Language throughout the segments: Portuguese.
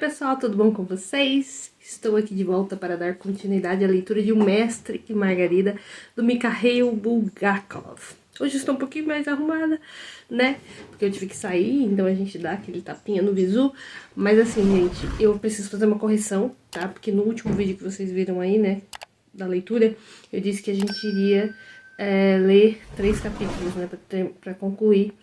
pessoal, tudo bom com vocês? Estou aqui de volta para dar continuidade à leitura de O Mestre e Margarida, do Mikhail Bulgakov. Hoje estou um pouquinho mais arrumada, né? Porque eu tive que sair, então a gente dá aquele tapinha no visu. Mas assim, gente, eu preciso fazer uma correção, tá? Porque no último vídeo que vocês viram aí, né, da leitura, eu disse que a gente iria ler 3 capítulos, né, pra concluir.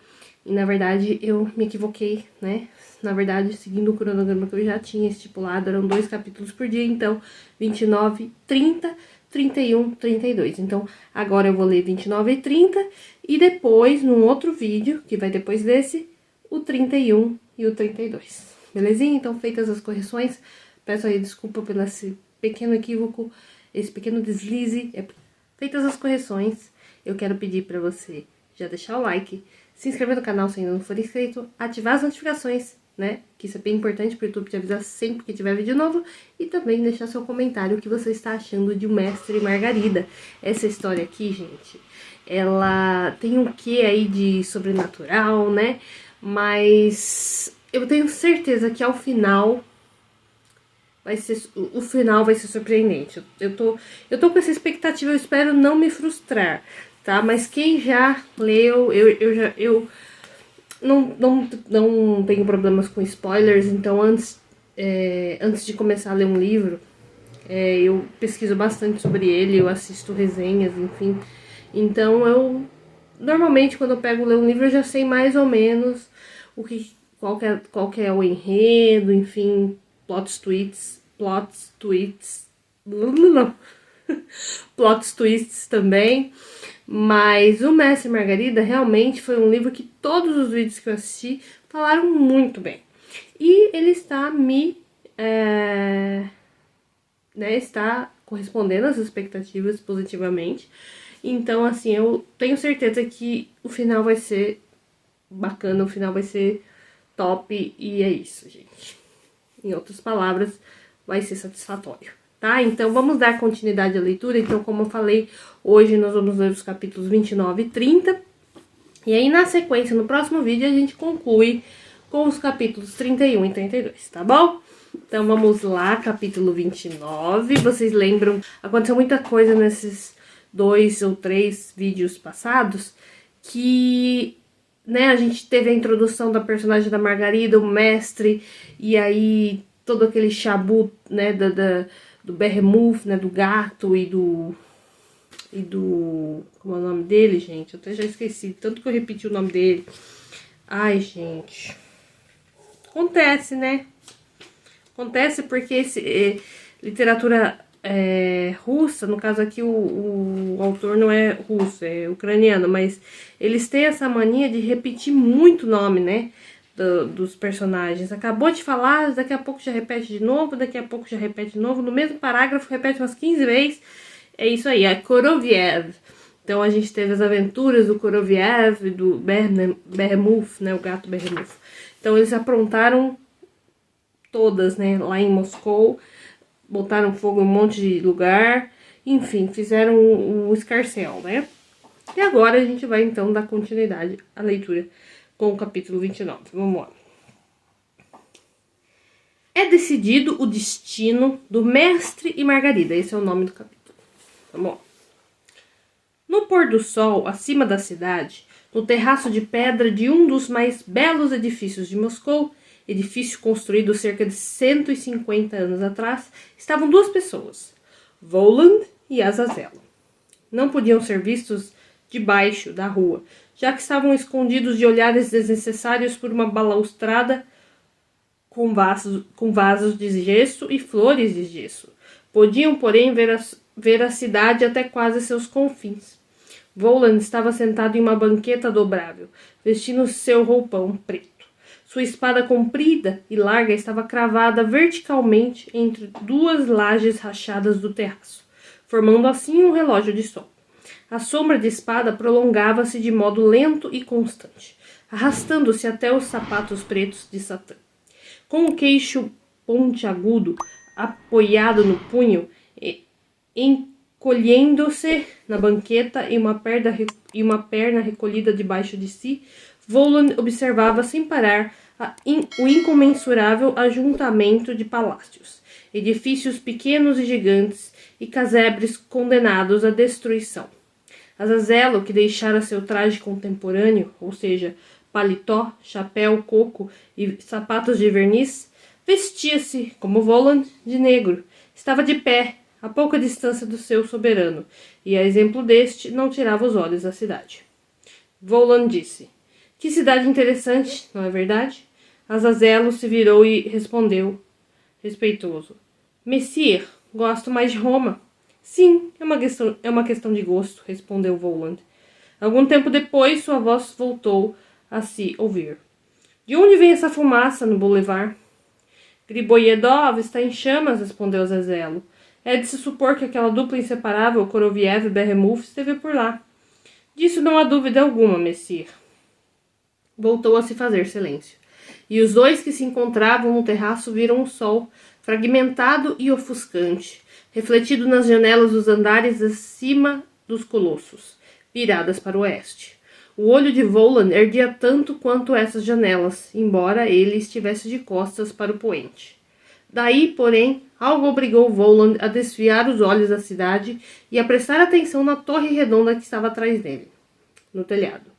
E na verdade eu me equivoquei, né? Na verdade, seguindo o cronograma que eu já tinha estipulado, eram 2 capítulos por dia, então 29, 30, 31, 32. Então agora eu vou ler 29 e 30 e depois, num outro vídeo, que vai depois desse, o 31 e o 32. Belezinha? Então, feitas as correções, peço aí desculpa pelo esse pequeno equívoco, esse pequeno deslize. Feitas as correções, eu quero pedir pra você já deixar o like, se inscrever no canal se ainda não for inscrito, ativar as notificações, né? Que isso é bem importante para o YouTube te avisar sempre que tiver vídeo novo. E também deixar seu comentário o que você está achando de O Mestre e Margarida. Essa história aqui, gente, ela tem um quê aí de sobrenatural, né? Mas eu tenho certeza que ao final o final vai ser surpreendente. Eu tô com essa expectativa, eu espero não me frustrar, tá? Mas quem já leu, eu não tenho problemas com spoilers, então antes de começar a ler um livro, eu pesquiso bastante sobre ele, eu assisto resenhas, enfim. Então normalmente quando eu pego ler um livro eu já sei mais ou menos qual que é o enredo, enfim, plot twists também. Mas O Mestre e Margarida realmente foi um livro que todos os vídeos que eu assisti falaram muito bem. E ele está está correspondendo às expectativas positivamente. Então, assim, eu tenho certeza que o final vai ser bacana, o final vai ser top. E é isso, gente. Em outras palavras, vai ser satisfatório. Tá? Então, vamos dar continuidade à leitura. Então, como eu falei, hoje nós vamos ler os capítulos 29 e 30. E aí, na sequência, no próximo vídeo, a gente conclui com os capítulos 31 e 32, tá bom? Então, vamos lá, capítulo 29. Vocês lembram, aconteceu muita coisa nesses 2 ou 3 vídeos passados, que, né, a gente teve a introdução da personagem da Margarida, o mestre, e aí todo aquele chabu, né, do Behemoth, né, do gato e do... Como é o nome dele, gente? Eu até já esqueci, tanto que eu repeti o nome dele. Ai, gente. Acontece, né? Acontece porque literatura russa, no caso aqui o autor não é russo, é ucraniano, mas eles têm essa mania de repetir muito o nome, né? Dos personagens. Acabou de falar, daqui a pouco já repete de novo, daqui a pouco já repete de novo, no mesmo parágrafo repete umas 15 vezes. É isso aí, é Koroviev. Então a gente teve as aventuras do Koroviev e do Behemoth, né, o gato Behemoth. Então eles aprontaram todas, né, lá em Moscou, botaram fogo em um monte de lugar, enfim, fizeram um escarcéu, né? E agora a gente vai então dar continuidade à leitura com o capítulo 29. Vamos lá. É decidido o destino do Mestre e Margarida. Esse é o nome do capítulo. Vamos lá. No pôr do sol, acima da cidade, no terraço de pedra de um dos mais belos edifícios de Moscou, edifício construído cerca de 150 anos atrás, estavam 2 pessoas, Voland e Azazel. Não podiam ser vistos debaixo da rua, já que estavam escondidos de olhares desnecessários por uma balaustrada com vasos de gesso e flores de gesso. Podiam, porém, ver a cidade até quase seus confins. Voland estava sentado em uma banqueta dobrável, vestindo seu roupão preto. Sua espada comprida e larga estava cravada verticalmente entre 2 lajes rachadas do terraço, formando assim um relógio de sol. A sombra de espada prolongava-se de modo lento e constante, arrastando-se até os sapatos pretos de Satã. Com o queixo pontiagudo apoiado no punho, encolhendo-se na banqueta e uma perna recolhida debaixo de si, Voland observava sem parar o incomensurável ajuntamento de palácios, edifícios pequenos e gigantes e casebres condenados à destruição. Azazello, que deixara seu traje contemporâneo, ou seja, paletó, chapéu, coco e sapatos de verniz, vestia-se, como Voland, de negro. Estava de pé, a pouca distância do seu soberano, e, a exemplo deste, não tirava os olhos da cidade. Voland disse: "Que cidade interessante, não é verdade?" Azazello se virou e respondeu, respeitoso: "Messire, gosto mais de Roma." "Sim, é uma questão de gosto", respondeu Voland. Algum tempo depois, sua voz voltou a se ouvir. "De onde vem essa fumaça no boulevard?" "Griboyedov está em chamas", respondeu Azazello. "É de se supor que aquela dupla inseparável, Koroviev e Beremouf, esteve por lá." "Disso não há dúvida alguma, Messire." Voltou a se fazer silêncio. E os dois que se encontravam no terraço viram o sol, fragmentado e ofuscante, refletido nas janelas dos andares acima dos colossos, viradas para o oeste. O olho de Voland erguia tanto quanto essas janelas, embora ele estivesse de costas para o poente. Daí, porém, algo obrigou Voland a desviar os olhos da cidade e a prestar atenção na torre redonda que estava atrás dele, no telhado.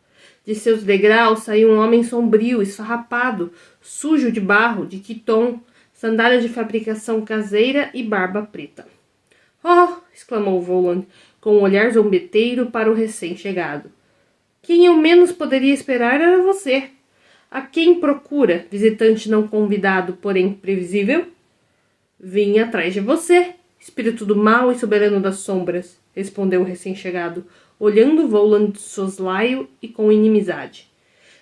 De seus degraus saiu um homem sombrio, esfarrapado, sujo de barro, de quiton, sandálias de fabricação caseira e barba preta. "Oh!" exclamou Voland, com um olhar zombeteiro para o recém-chegado. "Quem eu menos poderia esperar era você. A quem procura, visitante não convidado, porém previsível?" "Vim atrás de você, espírito do mal e soberano das sombras", respondeu o recém-chegado, olhando Voland de soslaio e com inimizade.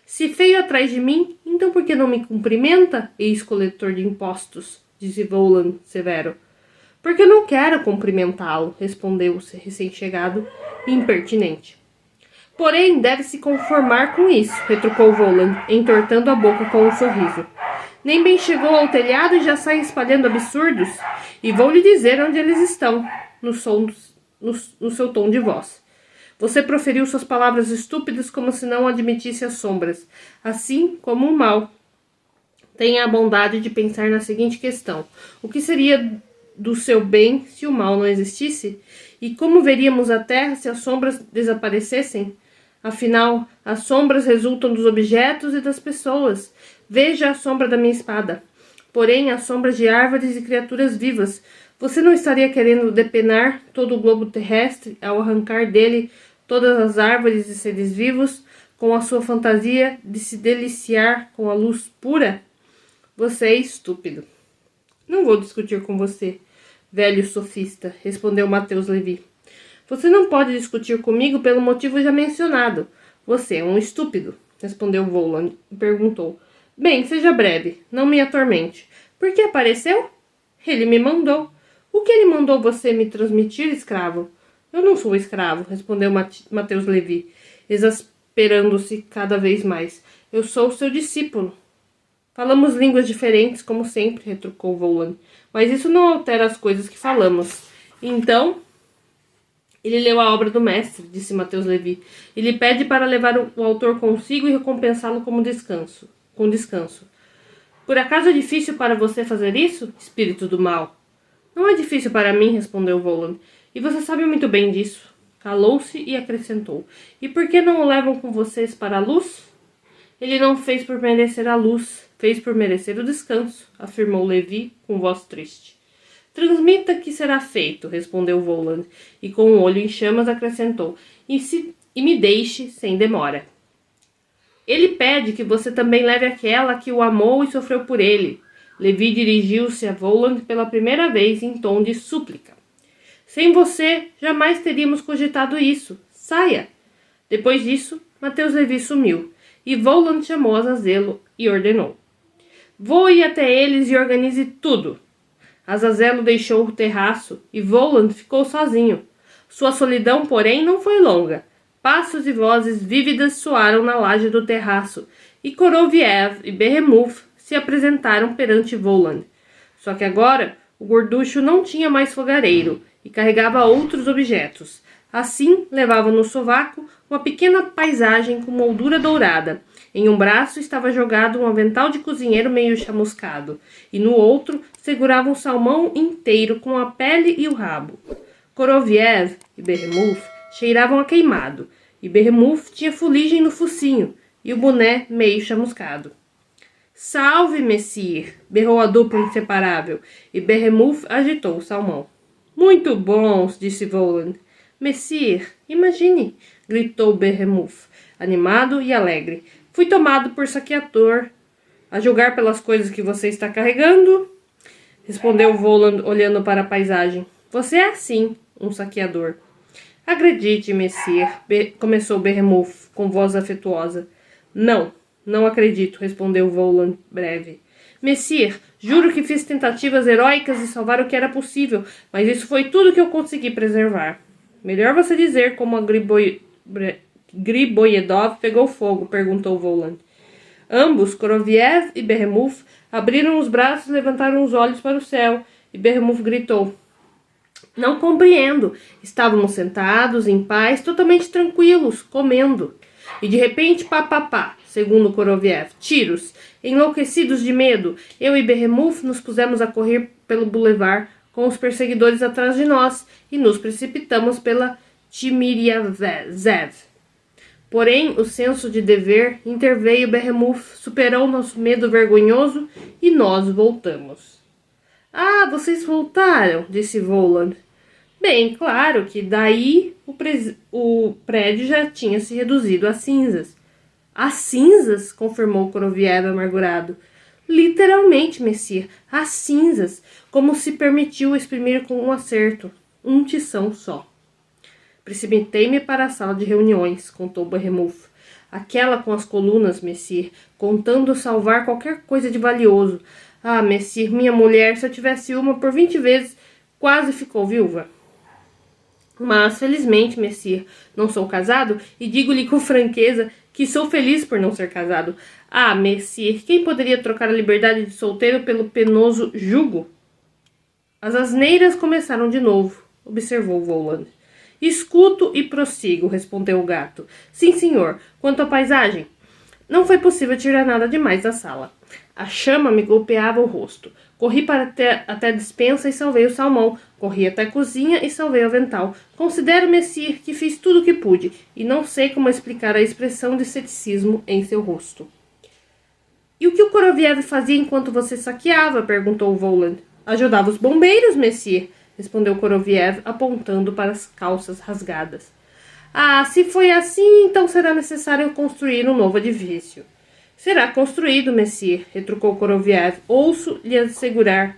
"Se veio atrás de mim, então por que não me cumprimenta, ex-coletor de impostos?" disse Voland, severo. "Porque eu não quero cumprimentá-lo", respondeu o recém-chegado, impertinente. "Porém, deve se conformar com isso", retrucou Voland, entortando a boca com um sorriso. "Nem bem chegou ao telhado e já sai espalhando absurdos. E vou lhe dizer onde eles estão", no seu tom de voz. "Você proferiu suas palavras estúpidas como se não admitisse as sombras, assim como o mal. Tenha a bondade de pensar na seguinte questão: o que seria do seu bem se o mal não existisse? E como veríamos a terra se as sombras desaparecessem? Afinal, as sombras resultam dos objetos e das pessoas. Veja a sombra da minha espada. Porém, as sombras de árvores e criaturas vivas. Você não estaria querendo depenar todo o globo terrestre ao arrancar dele todas as árvores e seres vivos, com a sua fantasia de se deliciar com a luz pura? Você é estúpido." "Não vou discutir com você, velho sofista", respondeu Mateus Levi. "Você não pode discutir comigo pelo motivo já mencionado. Você é um estúpido", respondeu Voland e perguntou: "Bem, seja breve, não me atormente. Por que apareceu?" "Ele me mandou." "O que ele mandou você me transmitir, escravo?" "Eu não sou escravo", respondeu Mateus Levi, exasperando-se cada vez mais. "Eu sou seu discípulo." "Falamos línguas diferentes, como sempre", retrucou Voland, "mas isso não altera as coisas que falamos." "Então, ele leu a obra do mestre", disse Mateus Levi, "e lhe pede para levar o autor consigo e recompensá-lo com descanso. Por acaso é difícil para você fazer isso, espírito do mal?" "Não é difícil para mim", respondeu Voland, "e você sabe muito bem disso." Calou-se e acrescentou: "E por que não o levam com vocês para a luz?" "Ele não fez por merecer a luz, fez por merecer o descanso", afirmou Levi com voz triste. "Transmita que será feito", respondeu Voland, e com o olho em chamas acrescentou: e me deixe sem demora." "Ele pede que você também leve aquela que o amou e sofreu por ele." Levi dirigiu-se a Voland pela primeira vez em tom de súplica. "Sem você, jamais teríamos cogitado isso. Saia!" Depois disso, Mateus Levi sumiu, e Voland chamou Azazello e ordenou: "Voe até eles e organize tudo." Azazello deixou o terraço e Voland ficou sozinho. Sua solidão, porém, não foi longa. Passos e vozes vívidas soaram na laje do terraço, e Koroviev e Beremouf se apresentaram perante Voland. Só que agora o gorducho não tinha mais fogareiro e carregava outros objetos. Assim, levava no sovaco uma pequena paisagem com moldura dourada, Em um braço estava jogado um avental de cozinheiro meio chamuscado, e no outro segurava um salmão inteiro com a pele e o rabo. Koroviev e Behemoth cheiravam a queimado, e Behemoth tinha fuligem no focinho, e o boné meio chamuscado. Salve, Messire! Berrou a dupla inseparável, e Behemoth agitou o salmão. Muito bons, disse Voland. Messire, imagine, gritou Behemoth, animado e alegre. Fui tomado por saqueador. A julgar pelas coisas que você está carregando, respondeu Voland, olhando para a paisagem. Você é assim, um saqueador. Acredite, Messire, começou Behemoth com voz afetuosa. Não acredito, respondeu Voland, breve. Messire, juro que fiz tentativas heróicas de salvar o que era possível, mas isso foi tudo que eu consegui preservar. Melhor você dizer como a Griboyedov pegou fogo, perguntou Voland. Ambos, Koroviev e Behemoth, abriram os braços e levantaram os olhos para o céu, e Behemoth gritou. Não compreendo. Estávamos sentados, em paz, totalmente tranquilos, comendo. E de repente, pá, segundo Koroviev, tiros. Enlouquecidos de medo, eu e Behemoth nos pusemos a correr pelo boulevard com os perseguidores atrás de nós e nos precipitamos pela Timiriazev. Porém, o senso de dever interveio. Behemoth superou nosso medo vergonhoso e nós voltamos. Ah, vocês voltaram, disse Voland. Bem, claro que daí o prédio já tinha se reduzido a cinzas. A cinzas? Confirmou Koroviev amargurado. Literalmente, Messire, a cinzas, como se permitiu exprimir com um acerto, um tição só. Precipitei-me para a sala de reuniões, contou Behemoth. Aquela com as colunas, Messire, contando salvar qualquer coisa de valioso. Ah, Messire, minha mulher, se eu tivesse uma por 20 vezes, quase ficou viúva. Mas, felizmente, Messire, não sou casado e digo-lhe com franqueza que sou feliz por não ser casado. Ah, Messire, quem poderia trocar a liberdade de solteiro pelo penoso jugo? As asneiras começaram de novo, observou Voland. Escuto e prossigo, respondeu o gato. Sim, senhor. Quanto à paisagem? Não foi possível tirar nada demais da sala. A chama me golpeava o rosto. Corri para até a despensa e salvei o salmão. Corri até a cozinha e salvei o avental. Considero, Messire, que fiz tudo o que pude, e não sei como explicar a expressão de ceticismo em seu rosto. E o que o Koroviev fazia enquanto você saqueava? Perguntou Voland. Ajudava os bombeiros, Messire, respondeu Koroviev, apontando para as calças rasgadas. Ah, se foi assim, então será necessário construir um novo edifício. Será construído, Messire, retrucou Koroviev. Ouso lhe assegurar.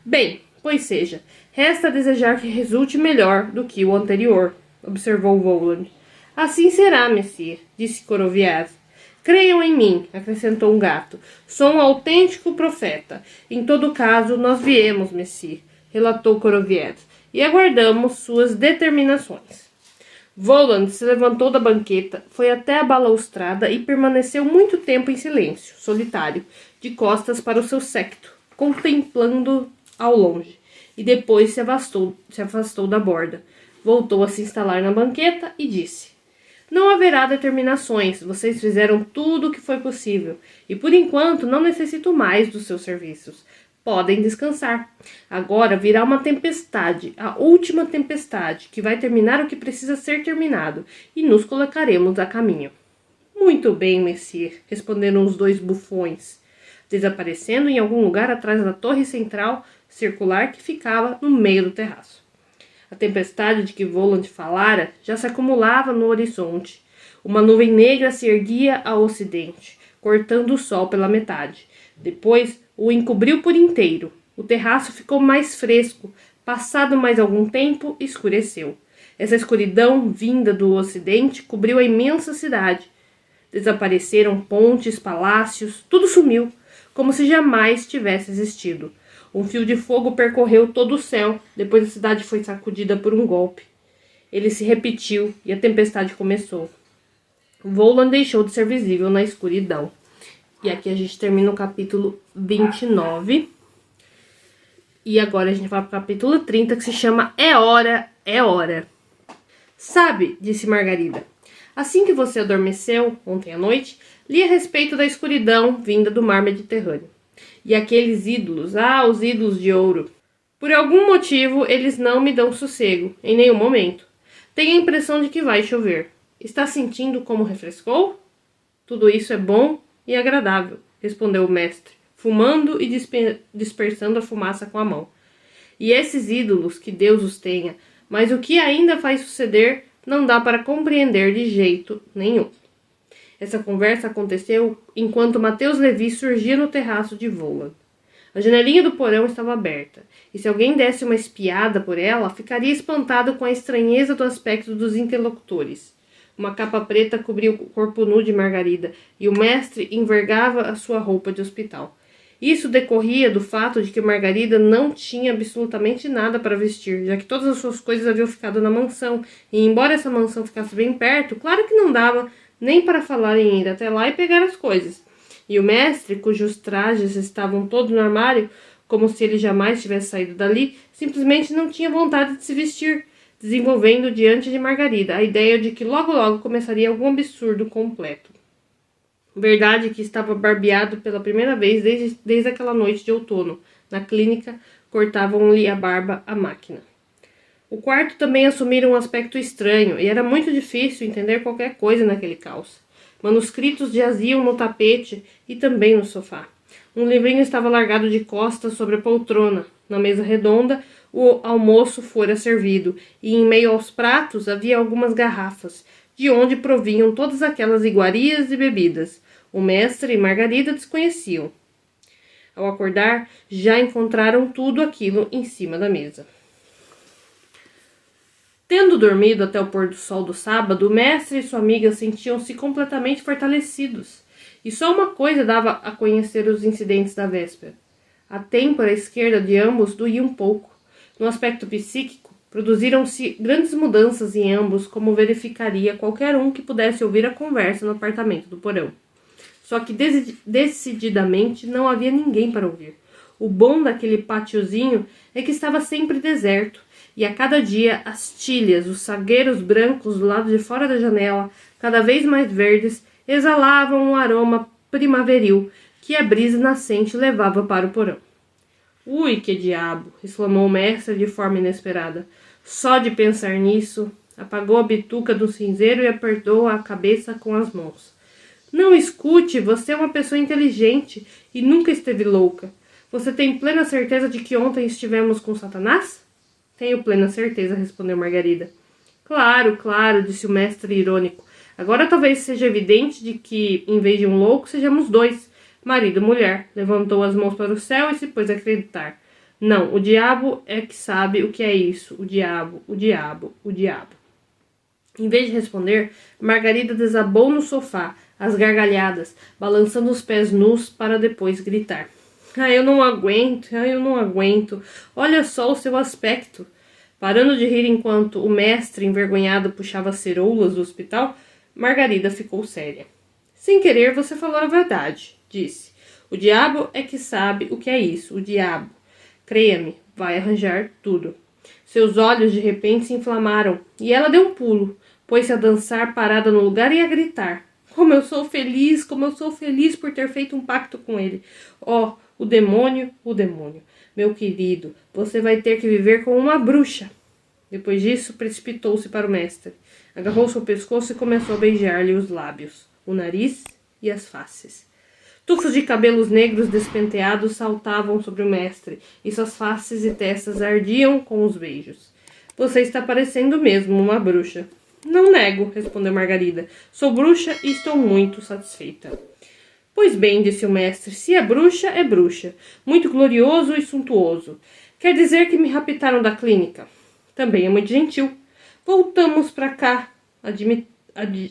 Bem, pois seja. Resta desejar que resulte melhor do que o anterior, observou Voland. Assim será, Messire, disse Koroviev. Creiam em mim, acrescentou um gato. Sou um autêntico profeta. Em todo caso, nós viemos, Messire, relatou Koroviev, e aguardamos suas determinações. Voland se levantou da banqueta, foi até a balaustrada e permaneceu muito tempo em silêncio, solitário, de costas para o seu séquito, contemplando ao longe, e depois se afastou da borda. Voltou a se instalar na banqueta e disse: Não haverá determinações, vocês fizeram tudo o que foi possível, e por enquanto não necessito mais dos seus serviços. Podem descansar. Agora virá uma tempestade, a última tempestade, que vai terminar o que precisa ser terminado, e nos colocaremos a caminho. Muito bem, Messire, responderam os dois bufões, desaparecendo em algum lugar atrás da torre central circular que ficava no meio do terraço. A tempestade de que Voland falara já se acumulava no horizonte. Uma nuvem negra se erguia ao ocidente, cortando o sol pela metade. Depois o encobriu por inteiro. O terraço ficou mais fresco. Passado mais algum tempo, escureceu. Essa escuridão, vinda do ocidente, cobriu a imensa cidade. Desapareceram pontes, palácios, tudo sumiu, como se jamais tivesse existido. Um fio de fogo percorreu todo o céu, depois a cidade foi sacudida por um golpe. Ele se repetiu e a tempestade começou. Voland deixou de ser visível na escuridão. E aqui a gente termina o capítulo 29. E agora a gente vai para o capítulo 30, que se chama É Hora, É Hora. Sabe, disse Margarida, Assim que você adormeceu, ontem à noite, li a respeito da escuridão vinda do mar Mediterrâneo. E aqueles ídolos, os ídolos de ouro. Por algum motivo, eles não me dão sossego, em nenhum momento. Tenho a impressão de que vai chover. Está sentindo como refrescou? Tudo isso é bom e agradável, respondeu o mestre, fumando e dispersando a fumaça com a mão. E esses ídolos, que Deus os tenha, mas o que ainda faz suceder não dá para compreender de jeito nenhum. Essa conversa aconteceu enquanto Mateus Levi surgia no terraço de Volan. A janelinha do porão estava aberta, e se alguém desse uma espiada por ela, ficaria espantado com a estranheza do aspecto dos interlocutores. Uma capa preta cobria o corpo nu de Margarida, e o mestre envergava a sua roupa de hospital. Isso decorria do fato de que Margarida não tinha absolutamente nada para vestir, já que todas as suas coisas haviam ficado na mansão, e embora essa mansão ficasse bem perto, claro que não dava nem para falar em ir até lá e pegar as coisas. E o mestre, cujos trajes estavam todos no armário, como se ele jamais tivesse saído dali, simplesmente não tinha vontade de se vestir, desenvolvendo diante de Margarida a ideia de que logo começaria algum absurdo completo. Verdade que estava barbeado pela primeira vez desde aquela noite de outono. Na clínica, cortavam-lhe a barba à máquina. O quarto também assumira um aspecto estranho, e era muito difícil entender qualquer coisa naquele caos. Manuscritos jaziam no tapete e também no sofá. Um livrinho estava largado de costas sobre a poltrona. Na mesa redonda, o almoço fora servido, e em meio aos pratos havia algumas garrafas, de onde provinham todas aquelas iguarias e bebidas. O mestre e Margarida desconheciam. Ao acordar, já encontraram tudo aquilo em cima da mesa. Tendo dormido até o pôr do sol do sábado, o mestre e sua amiga sentiam-se completamente fortalecidos. E só uma coisa dava a conhecer os incidentes da véspera. A têmpora esquerda de ambos doía um pouco. No aspecto psíquico, produziram-se grandes mudanças em ambos, como verificaria qualquer um que pudesse ouvir a conversa no apartamento do porão. Só que decididamente não havia ninguém para ouvir. O bom daquele pátiozinho é que estava sempre deserto, e a cada dia as tilhas, os sagueiros brancos do lado de fora da janela, cada vez mais verdes, exalavam um aroma primaveril que a brisa nascente levava para o porão. Ui, que diabo! Exclamou o mestre de forma inesperada. Só de pensar nisso, apagou a bituca do cinzeiro e apertou a cabeça com as mãos. Não escute, você é uma pessoa inteligente e nunca esteve louca. Você tem plena certeza de que ontem estivemos com Satanás? Tenho plena certeza, respondeu Margarida. Claro, disse o mestre irônico. Agora talvez seja evidente de que, em vez de um louco, sejamos dois. Marido e mulher. Levantou as mãos para o céu e se pôs a acreditar. Não, o diabo é que sabe o que é isso. O diabo. Em vez de responder, Margarida desabou no sofá, às gargalhadas, balançando os pés nus para depois gritar. Eu não aguento. Olha só o seu aspecto. Parando de rir enquanto o mestre, envergonhado, puxava as ceroulas do hospital, Margarida ficou séria. Sem querer, você falou a verdade, disse. O diabo é que sabe o que é isso, o diabo. Creia-me, vai arranjar tudo. Seus olhos de repente se inflamaram, e ela deu um pulo, pôs-se a dançar parada no lugar e a gritar. Como eu sou feliz por ter feito um pacto com ele. O demônio. Meu querido, você vai ter que viver como uma bruxa. Depois disso, precipitou-se para o mestre. Agarrou seu pescoço e começou a beijar-lhe os lábios, o nariz e as faces. Tufos de cabelos negros despenteados saltavam sobre o mestre, e suas faces e testas ardiam com os beijos. Você está parecendo mesmo uma bruxa. Não nego, respondeu Margarida. Sou bruxa e estou muito satisfeita. Pois bem, disse o mestre, se é bruxa. Muito glorioso e suntuoso. Quer dizer que me raptaram da clínica. Também é muito gentil. Voltamos para cá.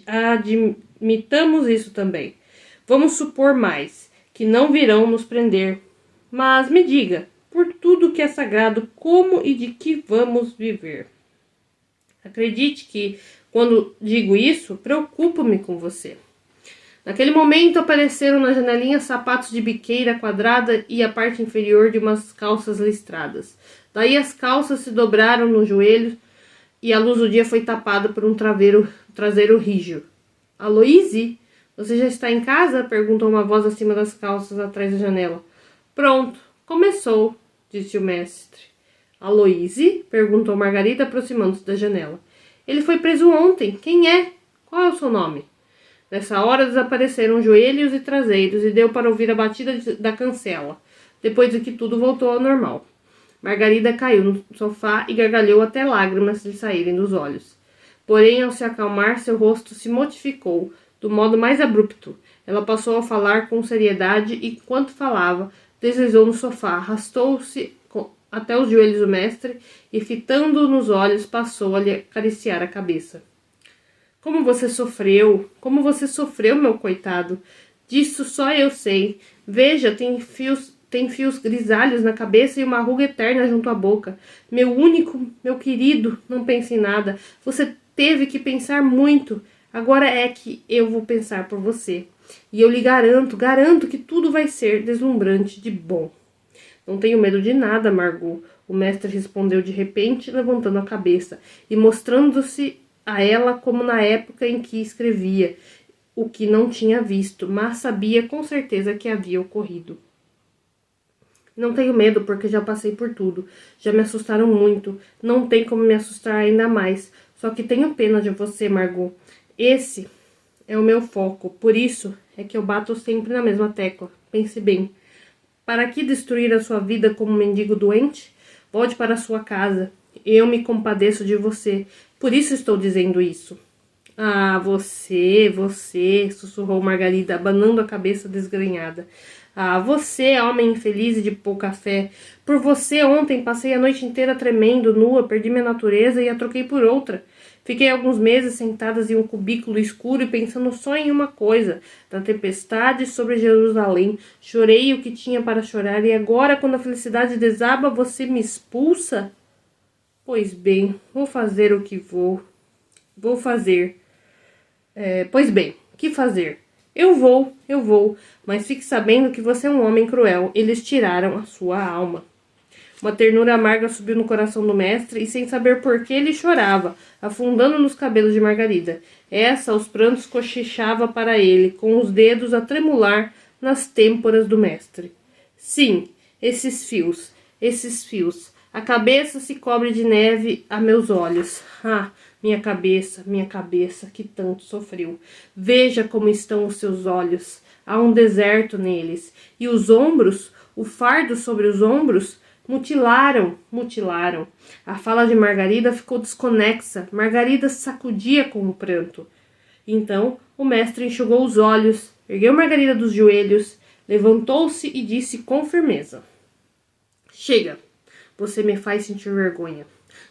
Admitamos isso também. Vamos supor mais, que não virão nos prender. Mas me diga, por tudo que é sagrado, como e de que vamos viver? Acredite que, quando digo isso, preocupo-me com você. Naquele momento apareceram na janelinha sapatos de biqueira quadrada e a parte inferior de umas calças listradas. Daí as calças se dobraram no joelho e a luz do dia foi tapada por um traseiro rijo. Aloíse, você já está em casa? Perguntou uma voz acima das calças atrás da janela. Pronto, começou, disse o mestre. Aloíse? Perguntou Margarida, aproximando-se da janela. Ele foi preso ontem. Quem é? Qual é o seu nome? Nessa hora desapareceram joelhos e traseiros e deu para ouvir a batida da cancela. Depois de que tudo voltou ao normal. Margarida caiu no sofá e gargalhou até lágrimas lhe saírem dos olhos. Porém, ao se acalmar, seu rosto se modificou, do modo mais abrupto. Ela passou a falar com seriedade e, enquanto falava, deslizou no sofá, arrastou-se até os joelhos do mestre e, fitando-o nos olhos, passou a lhe acariciar a cabeça. Como você sofreu, meu coitado. Disso só eu sei. Veja, tem fios grisalhos na cabeça e uma ruga eterna junto à boca. Meu único, meu querido, não pense em nada. Você teve que pensar muito. Agora é que eu vou pensar por você. E eu lhe garanto que tudo vai ser deslumbrante de bom. Não tenho medo de nada, Margot. O mestre respondeu de repente, levantando a cabeça e mostrando-se a ela como na época em que escrevia, o que não tinha visto, mas sabia com certeza que havia ocorrido. Não tenho medo porque já passei por tudo. Já me assustaram muito. Não tem como me assustar ainda mais. Só que tenho pena de você, Margot. Esse é o meu foco. Por isso é que eu bato sempre na mesma tecla. Pense bem. Para que destruir a sua vida como um mendigo doente? Volte para a sua casa. Eu me compadeço de você. Por isso estou dizendo isso. Ah, você, sussurrou Margarida, abanando a cabeça desgrenhada. Ah, você, homem infeliz e de pouca fé. Por você ontem passei a noite inteira tremendo, nua, perdi minha natureza e a troquei por outra. Fiquei alguns meses sentadas em um cubículo escuro e pensando só em uma coisa, da tempestade sobre Jerusalém. Chorei o que tinha para chorar e agora, quando a felicidade desaba, você me expulsa? Pois bem, vou fazer o que vou. Vou fazer. Pois bem, que fazer? Eu vou, mas fique sabendo que você é um homem cruel. Eles tiraram a sua alma. Uma ternura amarga subiu no coração do mestre e, sem saber por que, ele chorava, afundando nos cabelos de Margarida. Essa, aos prantos, cochichava para ele, com os dedos a tremular nas têmporas do mestre. Sim, esses fios. A cabeça se cobre de neve a meus olhos. Ah, minha cabeça, que tanto sofreu. Veja como estão os seus olhos. Há um deserto neles. E os ombros, o fardo sobre os ombros, mutilaram. A fala de Margarida ficou desconexa. Margarida sacudia com o pranto. Então o mestre enxugou os olhos, ergueu Margarida dos joelhos, levantou-se e disse com firmeza: Chega, você me faz sentir vergonha.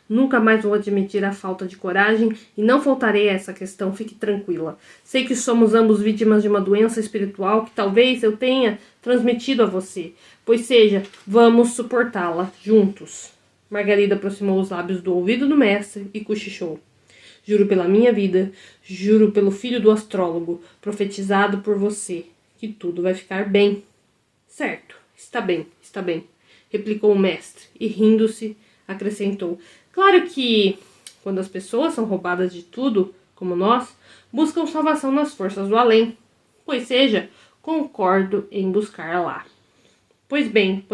Nunca mais vou admitir a falta de coragem e não faltarei a essa questão, fique tranquila. Sei que somos ambos vítimas de uma doença espiritual que talvez eu tenha transmitido a você. Pois seja, vamos suportá-la juntos. Margarida aproximou os lábios do ouvido do mestre e cochichou. Juro pela minha vida, juro pelo filho do astrólogo, profetizado por você, que tudo vai ficar bem. Certo, está bem, replicou o mestre e, rindo-se, acrescentou. Claro que, quando as pessoas são roubadas de tudo, como nós, buscam salvação nas forças do além. Pois seja, concordo em buscar lá. Pois bem,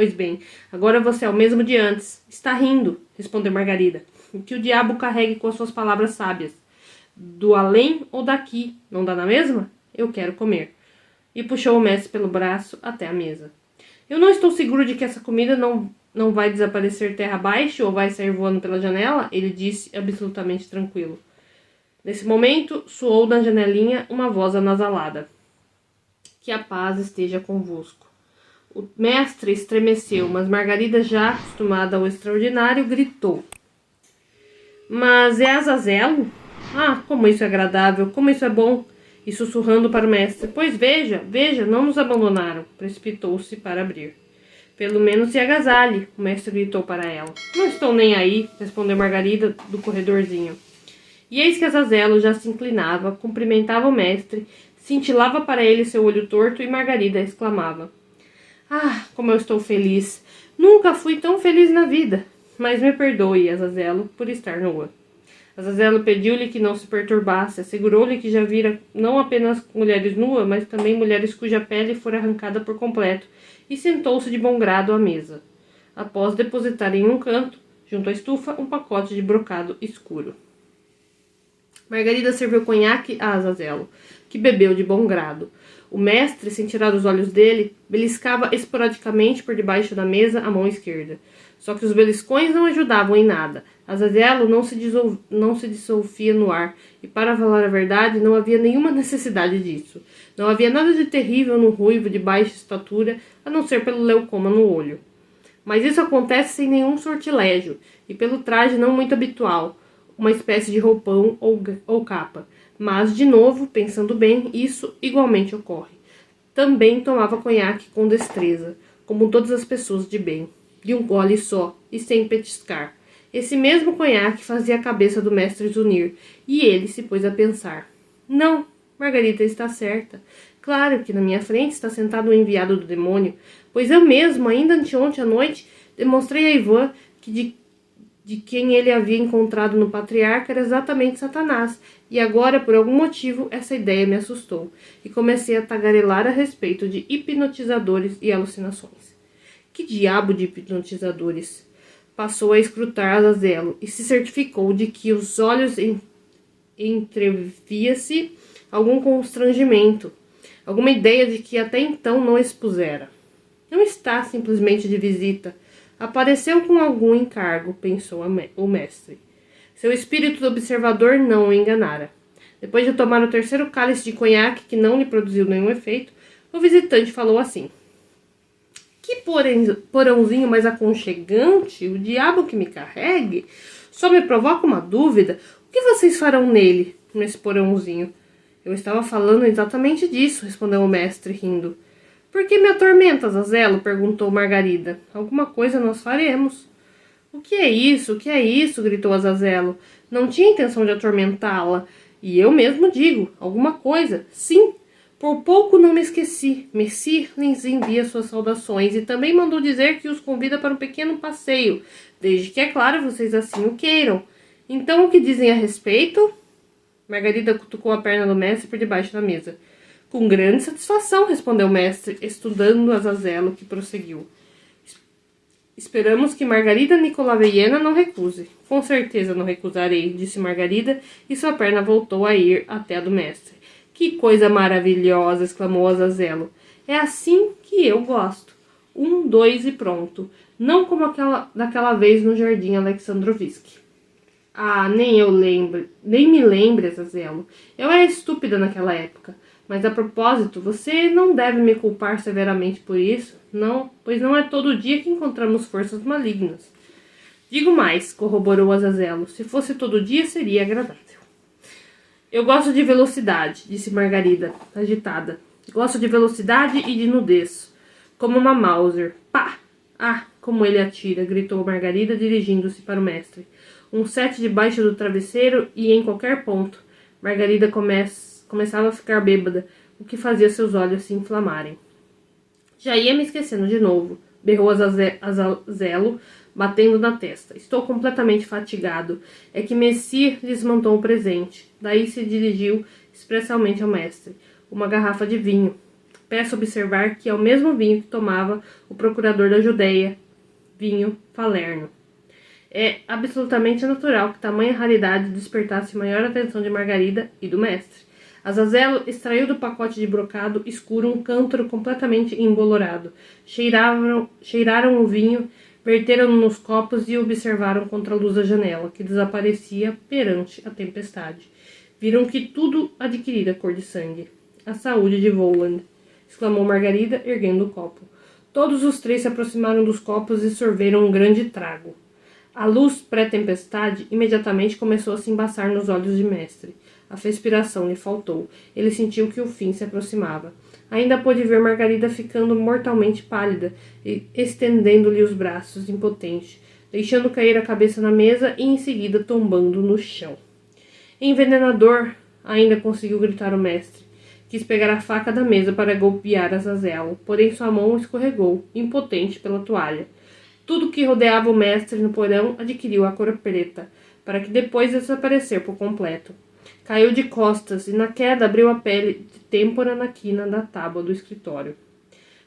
agora você é o mesmo de antes. Está rindo, respondeu Margarida. Que o diabo carregue com as suas palavras sábias. Do além ou daqui, não dá na mesma? Eu quero comer. E puxou o mestre pelo braço até a mesa. Eu não estou seguro de que essa comida não vai desaparecer terra abaixo ou vai sair voando pela janela, ele disse absolutamente tranquilo. Nesse momento, soou da janelinha uma voz anasalada. Que a paz esteja convosco. O mestre estremeceu, mas Margarida, já acostumada ao extraordinário, gritou. Mas é Azazelo? Ah, como isso é agradável, como isso é bom! E sussurrando para o mestre, pois veja, não nos abandonaram. Precipitou-se para abrir. Pelo menos se agasalhe, o mestre gritou para ela. Não estou nem aí, respondeu Margarida do corredorzinho. E eis que Azazelo já se inclinava, cumprimentava o mestre, cintilava para ele seu olho torto e Margarida exclamava. Ah, como eu estou feliz! Nunca fui tão feliz na vida! Mas me perdoe, Azazelo, por estar nua. Azazello pediu-lhe que não se perturbasse, assegurou-lhe que já vira não apenas mulheres nuas, mas também mulheres cuja pele fora arrancada por completo, e sentou-se de bom grado à mesa, após depositar em um canto, junto à estufa, um pacote de brocado escuro. Margarida serviu conhaque a Azazello, que bebeu de bom grado. O mestre, sem tirar os olhos dele, beliscava esporadicamente por debaixo da mesa a mão esquerda. Só que os beliscões não ajudavam em nada. Azazello não se dissolvia no ar, e para falar a verdade, não havia nenhuma necessidade disso. Não havia nada de terrível no ruivo de baixa estatura, a não ser pelo leucoma no olho. Mas isso acontece sem nenhum sortilégio, e pelo traje não muito habitual, uma espécie de roupão ou capa. Mas, de novo, pensando bem, isso igualmente ocorre. Também tomava conhaque com destreza, como todas as pessoas de bem, de um gole só e sem petiscar. Esse mesmo conhaque fazia a cabeça do mestre zunir, e ele se pôs a pensar. Não, Margarida está certa. Claro que na minha frente está sentado um enviado do demônio, pois eu mesmo, ainda anteontem à noite, demonstrei a Ivan que de quem ele havia encontrado no patriarca era exatamente Satanás, e agora, por algum motivo, essa ideia me assustou, e comecei a tagarelar a respeito de hipnotizadores e alucinações. Que diabo de hipnotizadores? Passou a escrutar Azazello e se certificou de que os olhos entrevia-se algum constrangimento, alguma ideia de que até então não expusera. Não está simplesmente de visita. Apareceu com algum encargo, pensou o mestre. Seu espírito observador não o enganara. Depois de tomar o terceiro cálice de conhaque, que não lhe produziu nenhum efeito, o visitante falou assim. Que porãozinho mais aconchegante, o diabo que me carregue. Só me provoca uma dúvida. O que vocês farão nele, nesse porãozinho? Eu estava falando exatamente disso, respondeu o mestre, rindo. Por que me atormentas, Azazello? Perguntou Margarida. Alguma coisa nós faremos. O que é isso? O que é isso? Gritou Azazello. Não tinha intenção de atormentá-la. E eu mesmo digo, alguma coisa. Sim, por pouco não me esqueci. Messi lhes envia suas saudações e também mandou dizer que os convida para um pequeno passeio, desde que, é claro, vocês assim o queiram. Então, o que dizem a respeito? Margarida cutucou a perna do mestre por debaixo da mesa. Com grande satisfação, respondeu o mestre, estudando Azazello, que prosseguiu. Esperamos que Margarida Nicolaevna não recuse. Com certeza não recusarei, disse Margarida, e sua perna voltou a ir até a do mestre. Que coisa maravilhosa, exclamou Azazello. É assim que eu gosto. 1, 2 e pronto. Não como daquela vez no Jardim Alexandrovski. Ah, nem me lembre, Azazello. Eu era estúpida naquela época. Mas a propósito, você não deve me culpar severamente por isso, não, pois não é todo dia que encontramos forças malignas. Digo mais, corroborou Azazello, se fosse todo dia seria agradável. Eu gosto de velocidade, disse Margarida, agitada. Gosto de velocidade e de nudez, como uma Mauser. Pá! Ah, como ele atira, gritou Margarida, dirigindo-se para o mestre. Um 7 debaixo do travesseiro e em qualquer ponto. Margarida começava a ficar bêbada, o que fazia seus olhos se inflamarem. Já ia me esquecendo de novo, berrou Azazello, batendo na testa. Estou completamente fatigado. É que Messi lhes mandou um presente. Daí se dirigiu expressamente ao mestre. Uma garrafa de vinho. Peço observar que é o mesmo vinho que tomava o procurador da Judeia, vinho Falerno. É absolutamente natural que tamanha raridade despertasse maior atenção de Margarida e do mestre. Azazello extraiu do pacote de brocado escuro um cântaro completamente embolorado. Cheiraram o vinho, verteram-no nos copos e observaram contra a luz da janela, que desaparecia perante a tempestade. Viram que tudo adquirira cor de sangue. A saúde de Voland, exclamou Margarida, erguendo o copo. Todos os três se aproximaram dos copos e sorveram um grande trago. A luz pré-tempestade imediatamente começou a se embaçar nos olhos de mestre. A respiração lhe faltou. Ele sentiu que o fim se aproximava. Ainda pôde ver Margarida ficando mortalmente pálida e estendendo-lhe os braços, impotente, deixando cair a cabeça na mesa e em seguida tombando no chão. Envenenador! Ainda conseguiu gritar o mestre. Quis pegar a faca da mesa para golpear Azazello, porém sua mão escorregou, impotente pela toalha. Tudo que rodeava o mestre no porão adquiriu a cor preta. para que depois desaparecer por completo. Caiu de costas e na queda abriu a pele de têmpora na quina da tábua do escritório.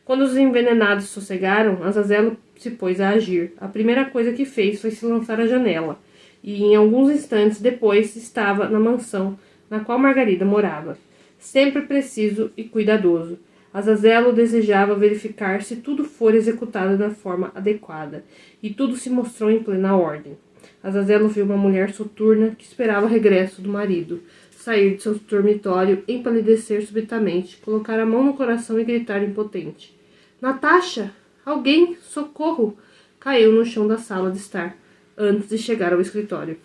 Quando os envenenados sossegaram, Azazello se pôs a agir. A primeira coisa que fez foi se lançar à janela, e em alguns instantes depois estava na mansão na qual Margarida morava. Sempre preciso e cuidadoso, Azazello desejava verificar se tudo for executado da forma adequada, e tudo se mostrou em plena ordem. Azazello viu uma mulher soturna que esperava o regresso do marido, sair de seu dormitório, empalidecer subitamente, colocar a mão no coração e gritar impotente. Natasha! Alguém! Socorro! Caiu no chão da sala de estar, antes de chegar ao escritório.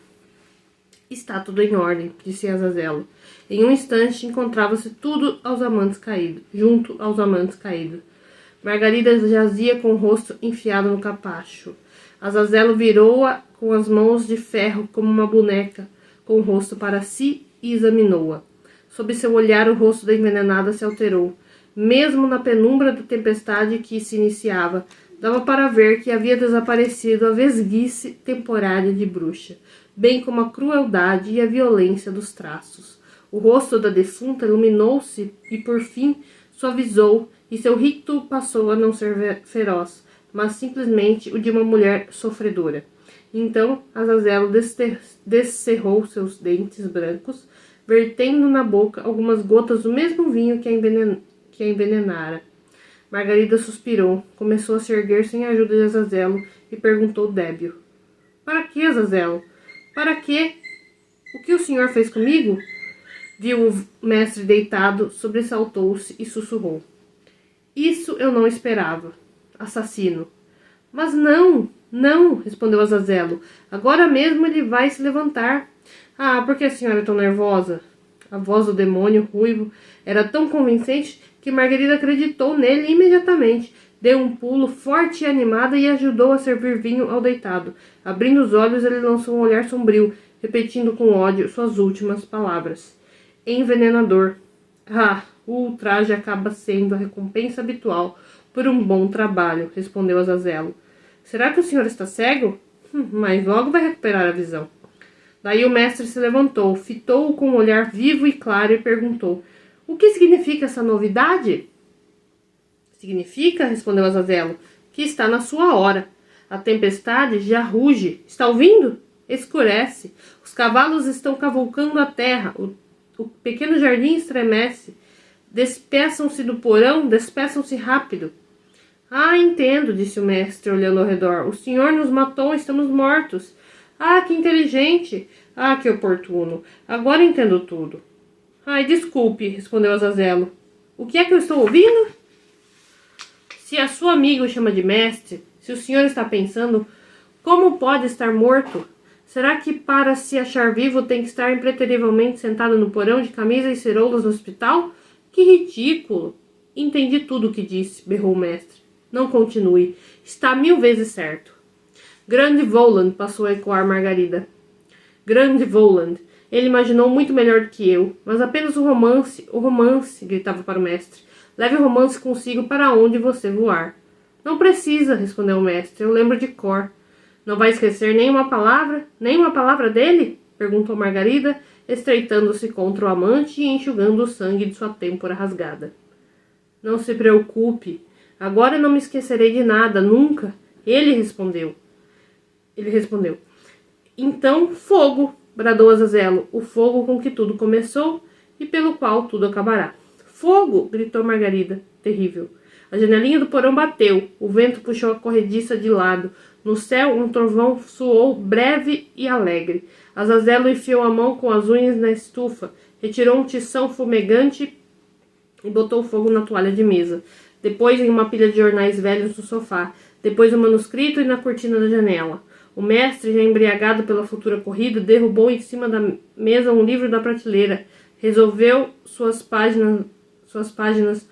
Está tudo em ordem, disse Azazello. Em um instante encontrava-se tudo aos amantes caídos, junto aos amantes caídos. Margarida jazia com o rosto enfiado no capacho. Azazello virou-a com as mãos de ferro como uma boneca, com o rosto para si, e examinou-a. Sob seu olhar, o rosto da envenenada se alterou. Mesmo na penumbra da tempestade que se iniciava, dava para ver que havia desaparecido a vesguice temporária de bruxa, bem como a crueldade e a violência dos traços. O rosto da defunta iluminou-se e, por fim, suavizou, e seu rito passou a não ser feroz, mas simplesmente o de uma mulher sofredora. Então, Azazello descerrou seus dentes brancos, vertendo na boca algumas gotas do mesmo vinho que a envenenara. Margarida suspirou, começou a se erguer sem a ajuda de Azazello e perguntou débil. Para que, Azazello? Para quê? O que o senhor fez comigo? Viu o mestre deitado, sobressaltou-se e sussurrou. Isso eu não esperava. Assassino. Mas não, não, respondeu Azazello. Agora mesmo ele vai se levantar. Ah, por que a senhora é tão nervosa? A voz do demônio ruivo era tão convincente que Margarida acreditou nele imediatamente. Deu um pulo forte e animada e ajudou a servir vinho ao deitado. Abrindo os olhos, ele lançou um olhar sombrio, repetindo com ódio suas últimas palavras. Envenenador. Ah, o ultraje acaba sendo a recompensa habitual por um bom trabalho, respondeu Azazello. Será que o senhor está cego? Mas logo vai recuperar a visão. Daí o mestre se levantou, fitou-o com um olhar vivo e claro e perguntou: o que significa essa novidade? Significa, respondeu Azazello, que está na sua hora. A tempestade já ruge. Está ouvindo? Escurece. Os cavalos estão cavalcando a terra. O pequeno jardim estremece. Despeçam-se do porão, despeçam-se rápido. Ah, entendo, disse o mestre, olhando ao redor. O senhor nos matou, estamos mortos. Ah, que inteligente. Ah, que oportuno. Agora entendo tudo. Ai, desculpe, respondeu Azazello. O que é que eu estou ouvindo? Se a sua amiga o chama de mestre, se o senhor está pensando, como pode estar morto? Será que para se achar vivo tem que estar impreterivelmente sentado no porão de camisa e ceroulas no hospital? Que ridículo! Entendi tudo o que disse, berrou o mestre. Não continue. Está 1000 vezes certo. Grande Voland, passou a ecoar Margarida. Grande Voland. Ele imaginou muito melhor do que eu. Mas apenas o romance, gritava para o mestre. Leve o romance consigo para onde você voar. Não precisa, respondeu o mestre. Eu lembro de cor. Não vai esquecer nenhuma palavra dele? Perguntou Margarida, estreitando-se contra o amante e enxugando o sangue de sua têmpora rasgada. Não se preocupe. Agora não me esquecerei de nada, nunca. Ele respondeu. Então, fogo, bradou Azazello, o fogo com que tudo começou e pelo qual tudo acabará. Fogo! Gritou Margarida, terrível. A janelinha do porão bateu, o vento puxou a corrediça de lado. No céu, um trovão soou breve e alegre. Azazello enfiou a mão com as unhas na estufa, retirou um tição fumegante e botou fogo na toalha de mesa. Depois em uma pilha de jornais velhos no sofá. Depois no manuscrito e na cortina da janela. O mestre, já embriagado pela futura corrida, derrubou em cima da mesa um livro da prateleira. Resolveu suas páginas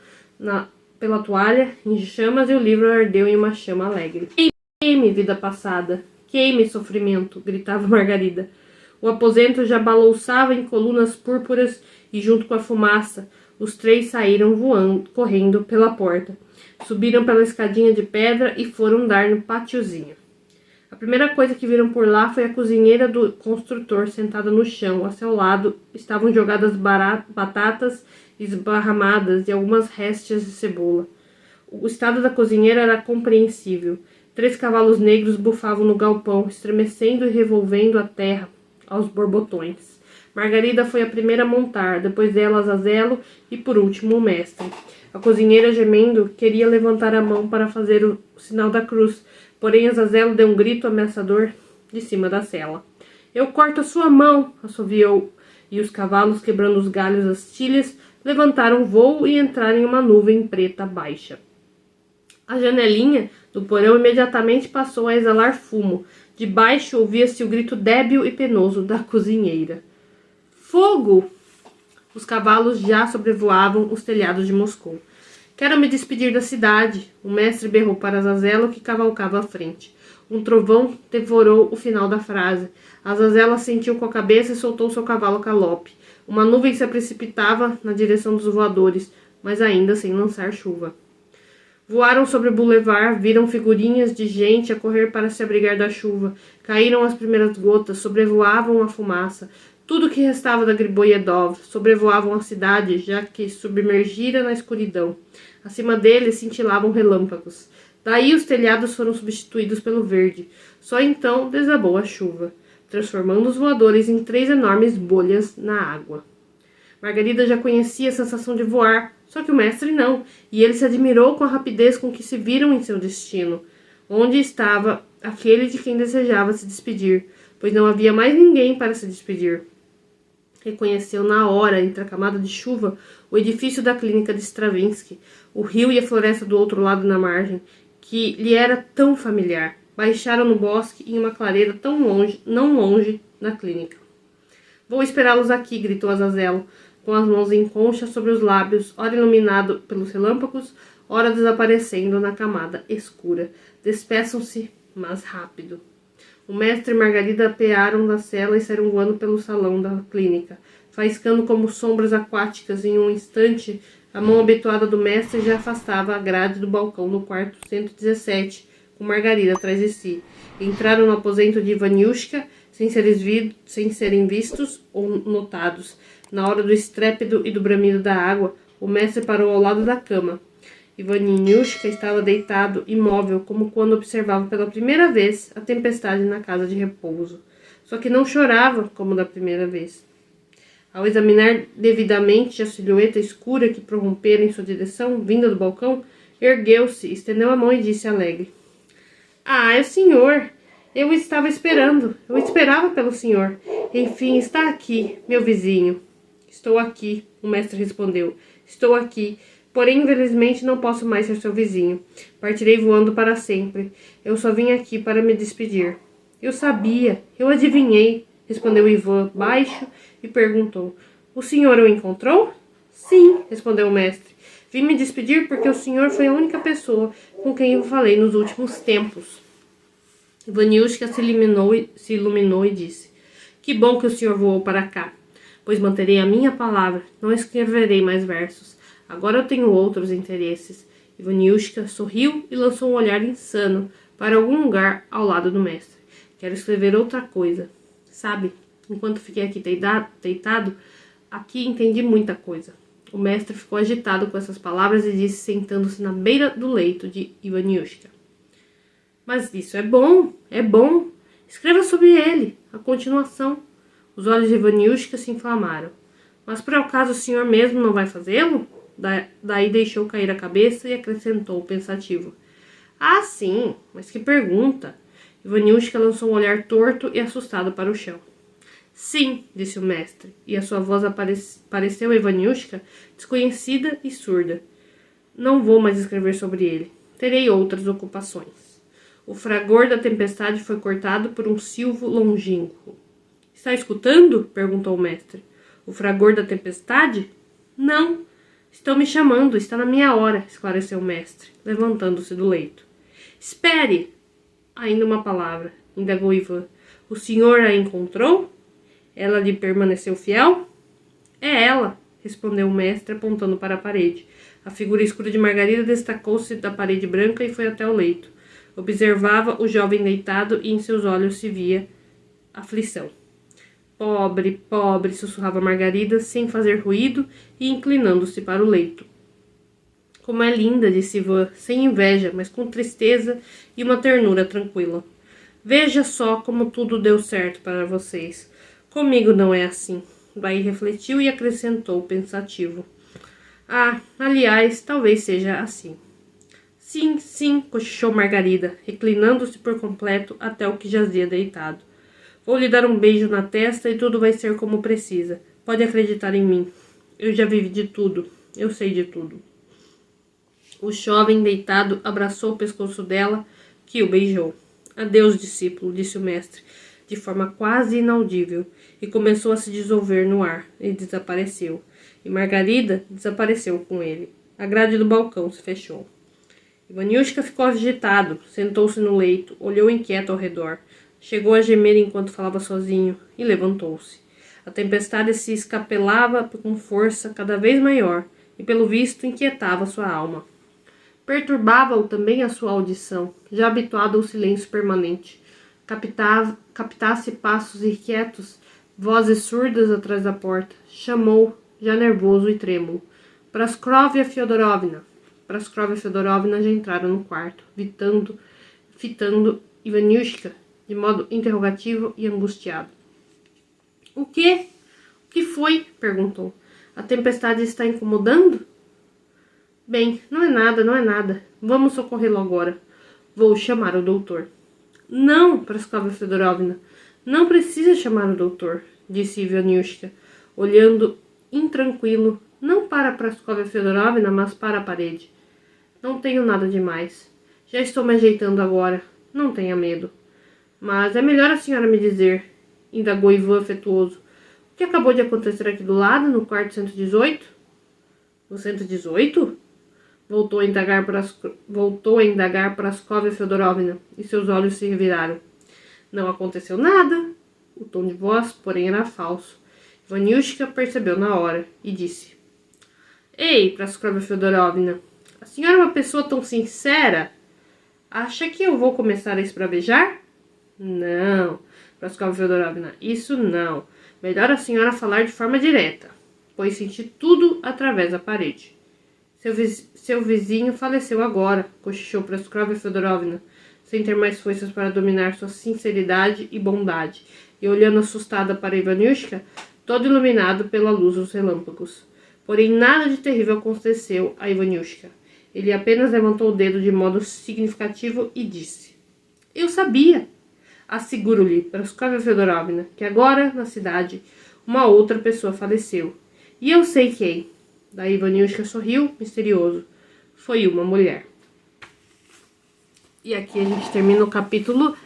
pela toalha em chamas e o livro ardeu em uma chama alegre. Queime, vida passada! Queime, sofrimento! Gritava Margarida. O aposento já balouçava em colunas púrpuras e, junto com a fumaça, os 3 saíram correndo pela porta. Subiram pela escadinha de pedra e foram dar no pátiozinho. A primeira coisa que viram por lá foi a cozinheira do construtor sentada no chão. A seu lado estavam jogadas batatas esparramadas e algumas réstias de cebola. O estado da cozinheira era compreensível. 3 cavalos negros bufavam no galpão, estremecendo e revolvendo a terra aos borbotões. Margarida foi a primeira a montar, depois dela Azazello e por último o mestre. A cozinheira, gemendo, queria levantar a mão para fazer o sinal da cruz, porém Azazello deu um grito ameaçador de cima da sela. Eu corto a sua mão, assoviou, e os cavalos, quebrando os galhos das tilhas, levantaram voo e entraram em uma nuvem preta baixa. A janelinha do porão imediatamente passou a exalar fumo. De baixo ouvia-se o grito débil e penoso da cozinheira. Fogo! Os cavalos já sobrevoavam os telhados de Moscou. Quero me despedir da cidade, o mestre berrou para Azazello, que cavalcava à frente. Um trovão devorou o final da frase. Azazello assentiu com a cabeça e soltou seu cavalo a galope. Uma nuvem se precipitava na direção dos voadores, mas ainda sem lançar chuva. Voaram sobre o boulevard, viram figurinhas de gente a correr para se abrigar da chuva. Caíram as primeiras gotas, sobrevoavam a fumaça. Tudo que restava da Griboyedov, sobrevoavam a cidade, já que submergira na escuridão. Acima deles cintilavam relâmpagos. Daí os telhados foram substituídos pelo verde. Só então desabou a chuva, transformando os voadores em 3 enormes bolhas na água. Margarida já conhecia a sensação de voar, só que o mestre não, e ele se admirou com a rapidez com que se viram em seu destino. Onde estava aquele de quem desejava se despedir, pois não havia mais ninguém para se despedir. Reconheceu na hora, entre a camada de chuva, o edifício da clínica de Stravinsky, o rio e a floresta do outro lado na margem, que lhe era tão familiar. Baixaram no bosque em uma clareira não longe da clínica. Vou esperá-los aqui, gritou Azazello, com as mãos em concha sobre os lábios, ora iluminado pelos relâmpagos, ora desaparecendo na camada escura. Despeçam-se, mas rápido. O mestre e Margarida apearam da cela e saíram voando pelo salão da clínica, faiscando como sombras aquáticas. Em um instante, a mão habituada do mestre já afastava a grade do balcão no quarto 117, com Margarida atrás de si. Entraram no aposento de Ivaniushka, sem serem vistos ou notados. Na hora do estrépito e do bramido da água, o mestre parou ao lado da cama. Ivaniushka estava deitado, imóvel, como quando observava pela primeira vez a tempestade na casa de repouso. Só que não chorava como da primeira vez. Ao examinar devidamente a silhueta escura que prorrompera em sua direção, vinda do balcão, ergueu-se, estendeu a mão e disse alegre: Ah, é o senhor! Eu o estava esperando. Eu esperava pelo senhor. Enfim, está aqui, meu vizinho. Estou aqui, o mestre respondeu. Estou aqui. Porém, infelizmente, não posso mais ser seu vizinho. Partirei voando para sempre. Eu só vim aqui para me despedir. Eu sabia, eu adivinhei, respondeu Ivan baixo e perguntou: O senhor o encontrou? Sim, respondeu o mestre. Vim me despedir porque o senhor foi a única pessoa com quem eu falei nos últimos tempos. Ivaniushka se iluminou e disse: Que bom que o senhor voou para cá, pois manterei a minha palavra, não escreverei mais versos. Agora eu tenho outros interesses. Ivaniushka sorriu e lançou um olhar insano para algum lugar ao lado do mestre. Quero escrever outra coisa. Sabe, enquanto fiquei aqui deitado, aqui entendi muita coisa. O mestre ficou agitado com essas palavras e disse, sentando-se na beira do leito de Ivaniushka: Mas isso é bom, é bom. Escreva sobre ele, a continuação. Os olhos de Ivaniushka se inflamaram. Mas por acaso o senhor mesmo não vai fazê-lo? Daí deixou cair a cabeça e acrescentou pensativo: Ah, sim, mas que pergunta. Ivaniushka lançou um olhar torto e assustado para o chão. Sim, disse o mestre, e a sua voz pareceu a Ivaniushka desconhecida e surda. Não vou mais escrever sobre ele. Terei outras ocupações. O fragor da tempestade foi cortado por um silvo longínquo. Está escutando? Perguntou o mestre. O fragor da tempestade? Não. Estão me chamando, está na minha hora, esclareceu o mestre, levantando-se do leito. Espere! Ainda uma palavra, indagou Ivan. O senhor a encontrou? Ela lhe permaneceu fiel? É ela, respondeu o mestre, apontando para a parede. A figura escura de Margarida destacou-se da parede branca e foi até o leito. Observava o jovem deitado e em seus olhos se via aflição. Pobre, pobre, sussurrava Margarida, sem fazer ruído e inclinando-se para o leito. Como é linda, disse Ivan, sem inveja, mas com tristeza e uma ternura tranquila. Veja só como tudo deu certo para vocês. Comigo não é assim. Daí refletiu e acrescentou, pensativo. Ah, aliás, talvez seja assim. Sim, sim, cochichou Margarida, reclinando-se por completo até o que jazia deitado. Vou lhe dar um beijo na testa e tudo vai ser como precisa. Pode acreditar em mim. Eu já vivi de tudo. Eu sei de tudo. O jovem deitado abraçou o pescoço dela, que o beijou. Adeus, discípulo, disse o mestre, de forma quase inaudível, e começou a se dissolver no ar, e desapareceu. E Margarida desapareceu com ele. A grade do balcão se fechou. Ivaniushka ficou agitado, sentou-se no leito, olhou inquieto ao redor. Chegou a gemer enquanto falava sozinho, e levantou-se. A tempestade se escapelava com força cada vez maior, e pelo visto inquietava sua alma. Perturbava-o também a sua audição, já habituado ao silêncio permanente. Captasse passos inquietos, vozes surdas atrás da porta. Chamou, já nervoso e trêmulo. Praskovia Feodorovna. Praskovia Feodorovna já entraram no quarto, fitando Ivaniushka de modo interrogativo e angustiado. O quê? O que foi? Perguntou. A tempestade está incomodando? Bem, não é nada, não é nada. Vamos socorrê-lo agora. Vou chamar o doutor. Não, Praskovia Feodorovna, não precisa chamar o doutor, disse Ivaniushka, olhando intranquilo, não para Praskovia Feodorovna, mas para a parede. Não tenho nada demais. Já estou me ajeitando agora. Não tenha medo. Mas é melhor a senhora me dizer, indagou Ivan afetuoso, o que acabou de acontecer aqui do lado, no quarto 118? No 118? Voltou a indagar Praskovia Feodorovna, e seus olhos se reviraram. Não aconteceu nada. O tom de voz, porém, era falso. Ivaniushka percebeu na hora e disse: Ei, Praskovia Feodorovna, a senhora é uma pessoa tão sincera? Acha que eu vou começar a esbravejar? Não, Praskovia Feodorovna, isso não. Melhor a senhora falar de forma direta, pois senti tudo através da parede. Seu vizinho faleceu agora, cochichou Praskovia Feodorovna, sem ter mais forças para dominar sua sinceridade e bondade, e olhando assustada para Ivaniushka, todo iluminado pela luz dos relâmpagos. Porém, nada de terrível aconteceu a Ivaniushka. Ele apenas levantou o dedo de modo significativo e disse: Eu sabia. Asseguro-lhe, Praskovia Feodorovna, que agora, na cidade, uma outra pessoa faleceu. E eu sei quem. Daí Ivaniushka sorriu, misterioso. Foi uma mulher. E aqui a gente termina o capítulo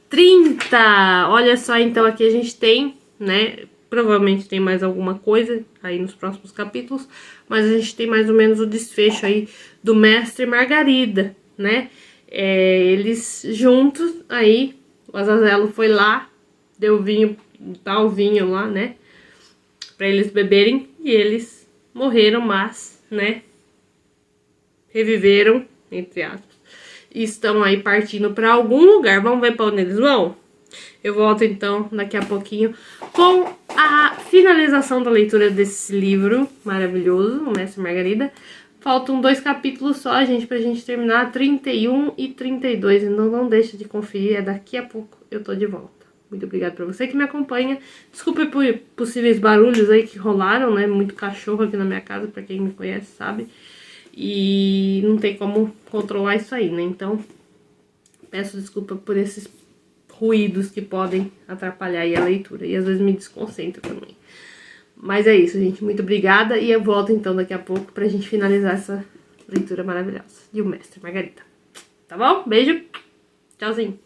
30. Olha só, então aqui a gente tem, né? Provavelmente tem mais alguma coisa aí nos próximos capítulos. Mas a gente tem mais ou menos o desfecho aí do mestre e Margarida, né? Eles juntos aí, o Azazello foi lá, deu vinho, tal vinho lá, né? Pra eles beberem e eles morreram, mas, né, reviveram, entre aspas, e estão aí partindo para algum lugar. Vamos ver para onde eles vão? Eu volto então daqui a pouquinho com a finalização da leitura desse livro maravilhoso, O Mestre e Margarida. Faltam 2 capítulos só, gente, pra gente terminar, 31 e 32, então não deixa de conferir, daqui a pouco eu tô de volta. Muito obrigada pra você que me acompanha. Desculpe por possíveis barulhos aí que rolaram, né? Muito cachorro aqui na minha casa, pra quem me conhece sabe. E não tem como controlar isso aí, né? Então, peço desculpa por esses ruídos que podem atrapalhar aí a leitura. E às vezes me desconcentra também. Mas é isso, gente. Muito obrigada. E eu volto então daqui a pouco pra gente finalizar essa leitura maravilhosa de O Mestre e Margarida. Tá bom? Beijo. Tchauzinho.